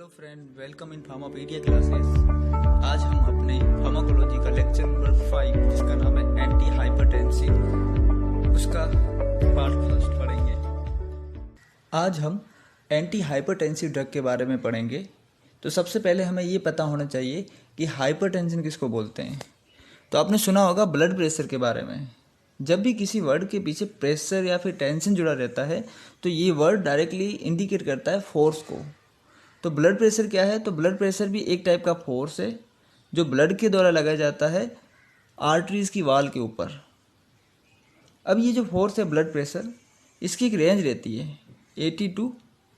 Friend, welcome in Pharmapedia classes. आज हम अपने फार्माकोलॉजी का लेक्चर नंबर 5 जिसका नाम है एंटी हाइपरटेंसिव, उसका पार्ट फर्स्ट पढ़ेंगे। आज हम एंटी हाइपरटेंसिव ड्रग के बारे में पढ़ेंगे। तो सबसे पहले हमें ये पता होना चाहिए कि हाइपरटेंशन किसको बोलते हैं। तो आपने सुना होगा ब्लड प्रेशर के बारे में। जब भी किसी वर्ड के पीछे प्रेशर या फिर टेंशन जुड़ा रहता है तो ये वर्ड डायरेक्टली इंडिकेट करता है फोर्स को। तो ब्लड प्रेशर क्या है? तो ब्लड प्रेशर भी एक टाइप का फोर्स है जो ब्लड के द्वारा लगाया जाता है आर्टरीज की वॉल के ऊपर। अब ये जो फोर्स है ब्लड प्रेशर, इसकी एक रेंज रहती है 80 to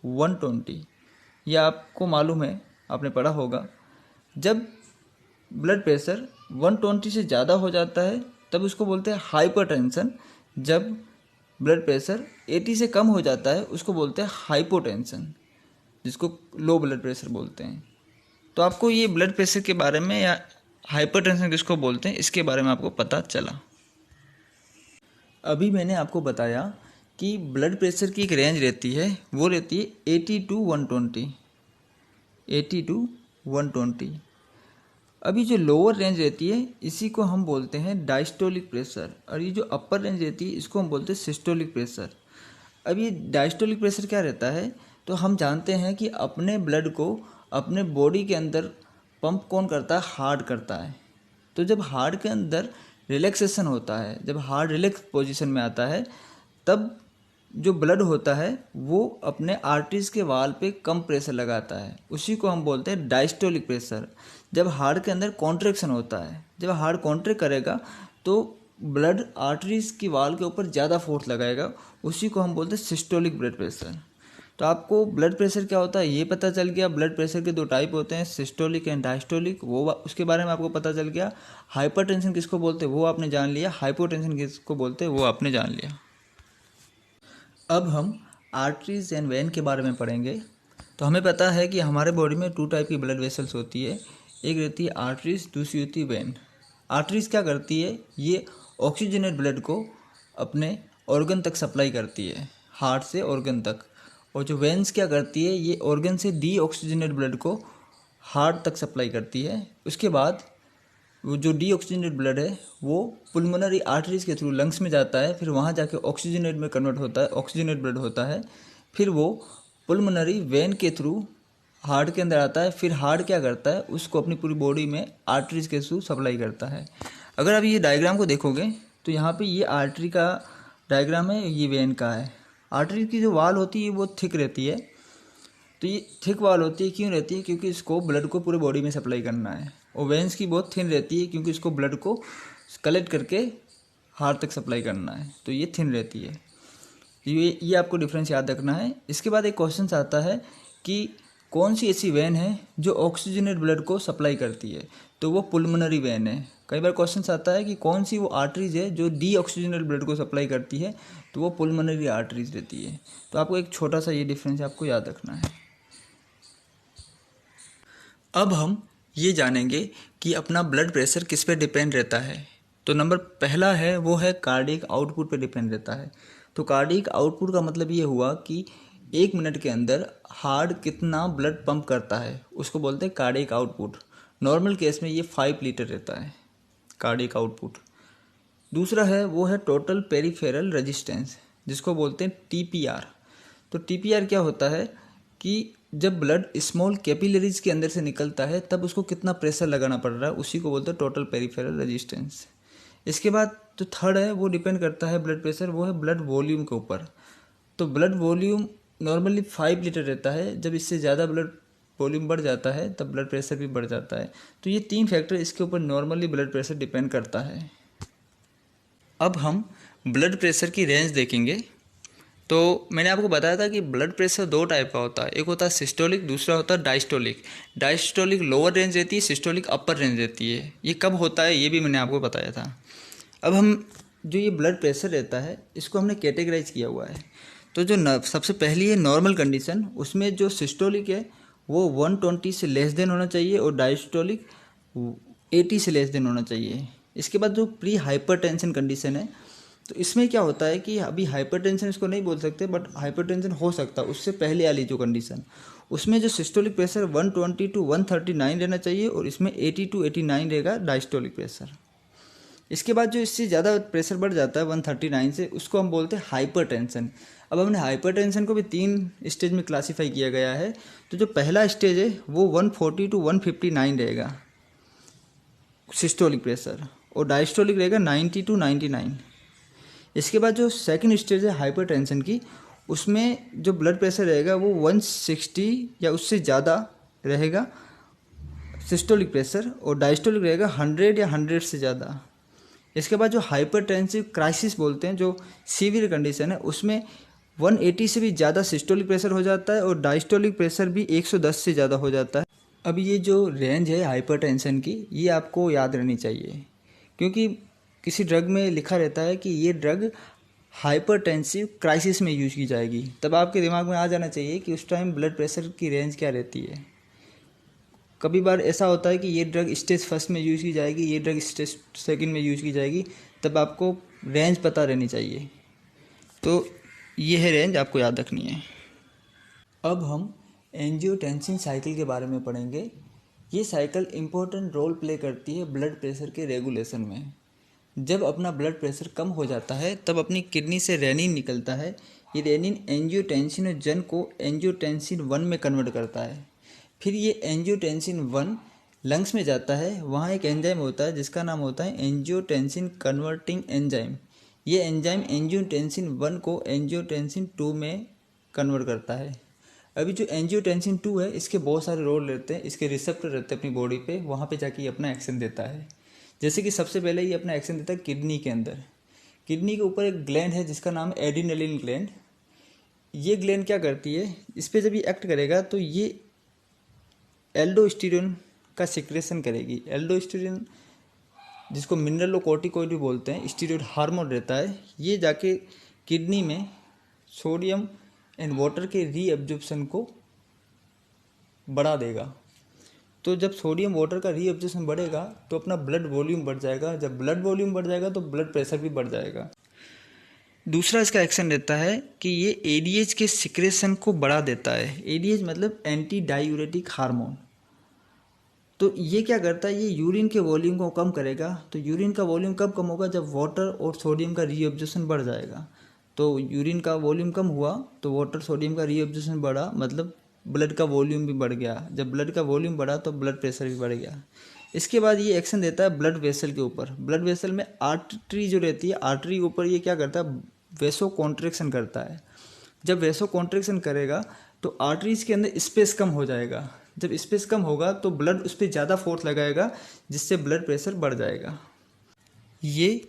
120। यह आपको मालूम है, आपने पढ़ा होगा। जब ब्लड प्रेशर 120 से ज़्यादा हो जाता है तब उसको बोलते हैं हाइपरटेंशन। जब ब्लड प्रेशर 80 से कम हो जाता है उसको बोलते हैं हाइपोटेंशन, जिसको लो ब्लड प्रेशर बोलते हैं। तो आपको ये ब्लड प्रेशर के बारे में या हाइपरटेंशन किसको बोलते हैं इसके बारे में आपको पता चला। अभी मैंने आपको बताया कि ब्लड प्रेशर की एक रेंज रहती है, वो रहती है 80 to 120। 80 to 120। अभी जो लोअर रेंज रहती है इसी को हम बोलते हैं डायस्टोलिक प्रेशर, और ये जो अपर रेंज रहती है इसको हम बोलते हैं सिस्टोलिक प्रेशर। अब ये डायस्टोलिक प्रेशर क्या रहता है? तो हम जानते हैं कि अपने ब्लड को अपने बॉडी के अंदर पंप कौन करता है? हार्ट करता है। तो जब हार्ट के अंदर रिलैक्सेशन होता है, जब हार्ट रिलैक्स पोजीशन में आता है, तब जो ब्लड होता है वो अपने आर्टरीज के वाल पे कम प्रेशर लगाता है। उसी को हम बोलते हैं डायस्टोलिक प्रेशर। जब हार्ट के अंदर कॉन्ट्रैक्शन होता है, जब हार्ट कॉन्ट्रैक्ट करेगा तो ब्लड आर्टरीज की वाल के ऊपर ज़्यादा फोर्स लगाएगा, उसी को हम बोलते हैं सिस्टोलिक ब्लड प्रेशर। तो आपको ब्लड प्रेशर क्या होता है ये पता चल गया। ब्लड प्रेशर के दो टाइप होते हैं, सिस्टोलिक एंड डायस्टोलिक, वो उसके बारे में आपको पता चल गया। हाइपरटेंशन किसको बोलते हैं वो आपने जान लिया, हाइपोटेंशन किसको बोलते हैं वो आपने जान लिया। अब हम आर्टरीज एंड वेन के बारे में पढ़ेंगे। तो हमें पता है कि हमारे बॉडी में 2 टाइप की ब्लड वेसल्स होती है, एक रहती है आर्टरीज, दूसरी होती है वेन। आर्टरीज क्या करती है? ये ऑक्सीजनेट ब्लड को अपने ऑर्गन तक सप्लाई करती है, हार्ट से ऑर्गन तक। और जो वेन्स क्या करती है? ये ऑर्गन से डी ऑक्सीजनेट ब्लड को हार्ट तक सप्लाई करती है। उसके बाद वो जो डी ऑक्सीजनेट ब्लड है वो पुल्मोनरी आर्टरीज के थ्रू लंग्स में जाता है, फिर वहाँ जाके ऑक्सीजनेट में कन्वर्ट होता है, ऑक्सीजनेट ब्लड होता है। फिर वो पुल्मोनरी वेन के थ्रू हार्ट के अंदर आता है। फिर हार्ट क्या करता है? उसको अपनी पूरी बॉडी में आर्टरीज के थ्रू सप्लाई करता है। अगर आप ये डायग्राम को देखोगे तो यहाँ पे ये आर्टरी का डायग्राम है, ये वेन का है। आर्टरी की जो वाल होती है वो थिक रहती है। तो ये थिक वाल होती है, क्यों रहती है? क्योंकि इसको ब्लड को पूरे बॉडी में सप्लाई करना है। और वेन्स की बहुत थिन रहती है क्योंकि इसको ब्लड को कलेक्ट करके हार्ट तक सप्लाई करना है, तो ये थिन रहती है। ये आपको डिफरेंस याद रखना है। इसके बाद एक क्वेश्चन आता है कि कौन सी ऐसी वेन है जो ऑक्सीजनेट ब्लड को सप्लाई करती है? तो वो पुल्मोनरी वेन है। कई बार क्वेश्चन आता है कि कौन सी वो आर्टरीज है जो डी ऑक्सीजनेट ब्लड को सप्लाई करती है? तो वो पुल्मोनरी आर्टरीज रहती है। तो आपको एक छोटा सा ये डिफरेंस आपको याद रखना है। अब हम ये जानेंगे कि अपना ब्लड प्रेशर किस पे डिपेंड रहता है। तो नंबर पहला है वो है कार्डियक आउटपुट पे डिपेंड रहता है। तो कार्डियक आउटपुट का मतलब ये हुआ कि 1 मिनट के अंदर हार्ट कितना ब्लड पंप करता है, उसको बोलते हैं कार्डियक आउटपुट। नॉर्मल केस में ये 5 लीटर रहता है कार्डियक आउटपुट। दूसरा है वो है टोटल पेरिफेरल रेजिस्टेंस, जिसको बोलते हैं TPR। तो TPR क्या होता है कि जब ब्लड स्मॉल कैपिलरीज के अंदर से निकलता है तब उसको कितना प्रेशर लगाना पड़ रहा है, उसी को बोलते हैं टोटल पेरिफेरल रेजिस्टेंस। इसके बाद जो थर्ड है वो डिपेंड करता है ब्लड प्रेशर, वो है ब्लड वॉल्यूम के ऊपर। तो ब्लड वॉल्यूम नॉर्मली 5 लीटर रहता है। जब इससे ज़्यादा ब्लड वॉल्यूम बढ़ जाता है तब ब्लड प्रेशर भी बढ़ जाता है। तो ये 3 फैक्टर इसके ऊपर नॉर्मली ब्लड प्रेशर डिपेंड करता है। अब हम ब्लड प्रेशर की रेंज देखेंगे। तो मैंने आपको बताया था कि ब्लड प्रेशर 2 टाइप का होता है, एक होता है सिस्टोलिक, दूसरा होता है डायस्टोलिक। डायस्टोलिक लोअर रेंज रहती है, सिस्टोलिक अपर रेंज रहती है। ये कब होता है ये भी मैंने आपको बताया था। अब हम जो ये ब्लड प्रेशर रहता है इसको हमने कैटेगराइज किया हुआ है। तो जो सबसे पहली है नॉर्मल कंडीशन, उसमें जो सिस्टोलिक है वो 120 से लेस देन होना चाहिए और डायस्टोलिक 80 से लेस देन होना चाहिए। इसके बाद जो प्री हाइपरटेंशन कंडीशन है, तो इसमें क्या होता है कि अभी हाइपरटेंशन इसको नहीं बोल सकते, बट हाइपरटेंशन हो सकता है उससे पहले वाली जो कंडीशन, उसमें जो सिस्टोलिक प्रेशर 120 to 139 रहना चाहिए और इसमें 80 to 89 रहेगा डायस्टोलिक प्रेशर। इसके बाद जो इससे ज़्यादा प्रेशर बढ़ जाता है 139 से, उसको हम बोलते हैं हाइपरटेंशन। अब हमने हाइपरटेंशन को भी 3 स्टेज में क्लासीफाई किया गया है। तो जो पहला स्टेज है वो 140 to 159 रहेगा सिस्टोलिक प्रेशर, और डायस्टोलिक रहेगा 90 to 99। इसके बाद जो सेकंड स्टेज है हाइपरटेंशन की, उसमें जो ब्लड प्रेशर रहेगा वो 160 या उससे ज़्यादा रहेगा सिस्टोलिक प्रेशर, और डायस्टोलिक रहेगा 100 या 100 से ज़्यादा। इसके बाद जो हाइपरटेंसिव क्राइसिस बोलते हैं, जो सीवियर कंडीशन है, उसमें 180 से भी ज़्यादा सिस्टोलिक प्रेशर हो जाता है और डायस्टोलिक प्रेशर भी 110 से ज़्यादा हो जाता है। अब ये जो रेंज है हाइपरटेंशन की, ये आपको याद रहनी चाहिए, क्योंकि किसी ड्रग में लिखा रहता है कि ये ड्रग हाइपरटेंसिव क्राइसिस में यूज की जाएगी। तब आपके दिमाग में आ जाना चाहिए कि उस टाइम ब्लड प्रेशर की रेंज क्या रहती है। कभी बार ऐसा होता है कि ये ड्रग स्टेज फर्स्ट में यूज़ की जाएगी, ये ड्रग स्टेज सेकंड में यूज़ की जाएगी, तब आपको रेंज पता रहनी चाहिए। तो ये है रेंज, आपको याद रखनी है। अब हम एंजियोटेंसिन साइकिल के बारे में पढ़ेंगे। ये साइकिल इम्पोर्टेंट रोल प्ले करती है ब्लड प्रेशर के रेगुलेशन में। जब अपना ब्लड प्रेशर कम हो जाता है तब अपनी किडनी से रेनिन निकलता है। ये रेनिन एंजियोटेंसिन जन को एंजियोटेंसिन 1 में कन्वर्ट करता है। फिर ये एंजियोटेंसिन 1 लंग्स में जाता है। वहाँ एक एंजाइम होता है जिसका नाम होता है एंजियोटेंसिन कन्वर्टिंग एंजाइम। ये एंजाइम एंजियोटेंसिन 1 को एंजियोटेंसिन 2 में कन्वर्ट करता है। अभी जो एंजियोटेंसिन 2 है, इसके बहुत सारे रोल रहते हैं, इसके रिसेप्टर रहते हैं अपनी बॉडी पे, वहाँ पे जाके ये अपना एक्शन देता है। जैसे कि सबसे पहले ये अपना एक्शन देता है किडनी के अंदर। किडनी के ऊपर एक ग्लैंड है जिसका नाम है एड्रिनलिन ग्लैंड। ये ग्लैंड क्या करती है, इस पर जब ये एक्ट करेगा तो ये एल्डोस्टेरोन का सिक्रेशन करेगी। एल्डोस्टेरोन, जिसको मिनरलोकोर्टिकोइड भी बोलते हैं, स्टीरॉयड हार्मोन रहता है। ये जाके किडनी में सोडियम एंड वाटर के रीअब्जॉर्प्शन को बढ़ा देगा। तो जब सोडियम वाटर का रीअब्जॉर्प्शन बढ़ेगा तो अपना ब्लड वॉल्यूम बढ़ जाएगा। जब ब्लड वॉल्यूम बढ़ जाएगा तो ब्लड प्रेशर भी बढ़ जाएगा। दूसरा इसका एक्शन रहता है कि ये एडीएच के सिक्रेशन को बढ़ा देता है। एडीएच मतलब एंटी डायूरेटिक हार्मोन। तो ये क्या करता है, ये यूरिन के वॉल्यूम को कम करेगा। तो यूरिन का वॉल्यूम कब कम होगा, जब वाटर और सोडियम का रीअब्जॉर्प्शन बढ़ जाएगा। तो यूरिन का वॉल्यूम कम हुआ तो वाटर सोडियम का रीअब्जॉर्प्शन बढ़ा, मतलब ब्लड का वॉल्यूम भी बढ़ गया। जब ब्लड का वॉल्यूम बढ़ा तो ब्लड प्रेशर भी बढ़ गया। इसके बाद ये एक्शन देता है ब्लड वेसल के ऊपर। ब्लड वेसल में आर्टरी जो रहती है, आर्टरी के ऊपर ये क्या करता है, वेसो कॉन्ट्रैक्शन करता है। जब वेसो कॉन्ट्रैक्शन करेगा तो आर्टरीज के अंदर स्पेस कम हो जाएगा। जब स्पेस कम होगा तो ब्लड उस पर ज़्यादा फोर्स लगाएगा, जिससे ब्लड प्रेशर बढ़ जाएगा। ये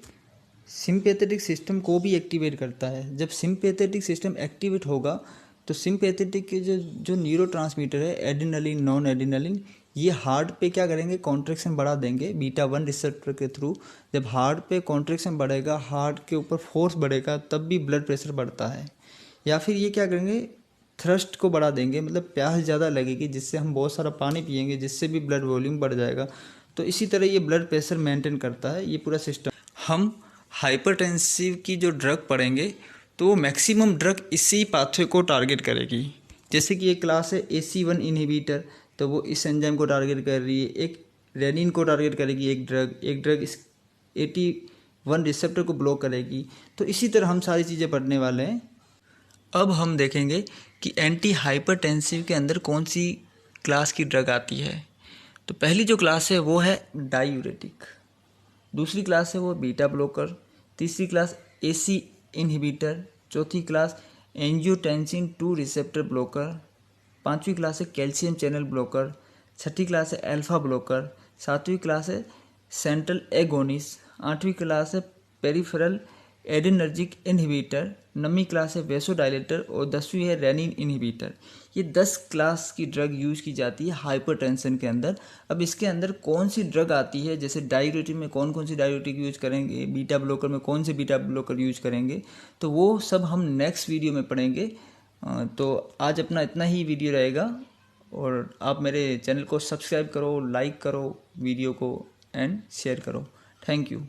सिंपैथेटिक सिस्टम को भी एक्टिवेट करता है। जब सिंपैथेटिक सिस्टम एक्टिवेट होगा तो सिंपैथेटिक के जो न्यूरोट्रांसमीटर है, एड्रिनलिन, नॉन एड्रिनलिन, ये हार्ट पे क्या करेंगे, कॉन्ट्रैक्शन बढ़ा देंगे बीटा 1 रिसेप्टर के थ्रू। जब हार्ट पे कॉन्ट्रैक्शन बढ़ेगा, हार्ट के ऊपर फोर्स बढ़ेगा, तब भी ब्लड प्रेशर बढ़ता है। या फिर ये क्या करेंगे, थ्रस्ट को बढ़ा देंगे, मतलब प्यास ज़्यादा लगेगी, जिससे हम बहुत सारा पानी पिएंगे, जिससे भी ब्लड वॉल्यूम बढ़ जाएगा। तो इसी तरह ये ब्लड प्रेशर मेंटेन करता है, ये पूरा सिस्टम। हम हाइपरटेंसिव की जो ड्रग पढ़ेंगे तो वो मैक्सिमम ड्रग इसी पाथवे को टारगेट करेगी। जैसे कि एक क्लास है AC1 इनहिबिटर, तो वो इस एंजाइम को टारगेट कर रही है। एक रेनिन को टारगेट करेगी एक ड्रग इस 81 रिसेप्टर को ब्लॉक करेगी। तो इसी तरह हम सारी चीज़ें पढ़ने वाले हैं। अब हम देखेंगे कि एंटी हाइपरटेंसिव के अंदर कौन सी क्लास की ड्रग आती है। तो पहली जो क्लास है वो है डायूरेटिक, दूसरी क्लास है वो बीटा ब्लॉकर, तीसरी क्लास AC इनहिबिटर, चौथी क्लास एंजियोटेंसिन 2 रिसेप्टर ब्लॉकर, पांचवी क्लास है कैल्शियम चैनल ब्लॉकर, छठी क्लास है अल्फा ब्लॉकर, सातवीं क्लास है सेंट्रल एगोनिस्ट, आठवीं क्लास है पेरिफेरल एड्रेनर्जिक इनहिबिटर, नवीं क्लास है वेसोडाइलेटर और 10वीं है रेनिन इनहिबिटर। ये 10 क्लास की ड्रग यूज़ की जाती है हाइपरटेंशन के अंदर। अब इसके अंदर कौन सी ड्रग आती है, जैसे डायूरेटिक में कौन कौन सी डायूरेटिक यूज़ करेंगे, बीटा ब्लॉकर में कौन से बीटा ब्लॉकर यूज़ करेंगे, तो वो सब हम नेक्स्ट वीडियो में पढ़ेंगे। तो आज अपना इतना ही वीडियो रहेगा, और आप मेरे चैनल को सब्सक्राइब करो, लाइक करो वीडियो को एंड शेयर करो। Thank you.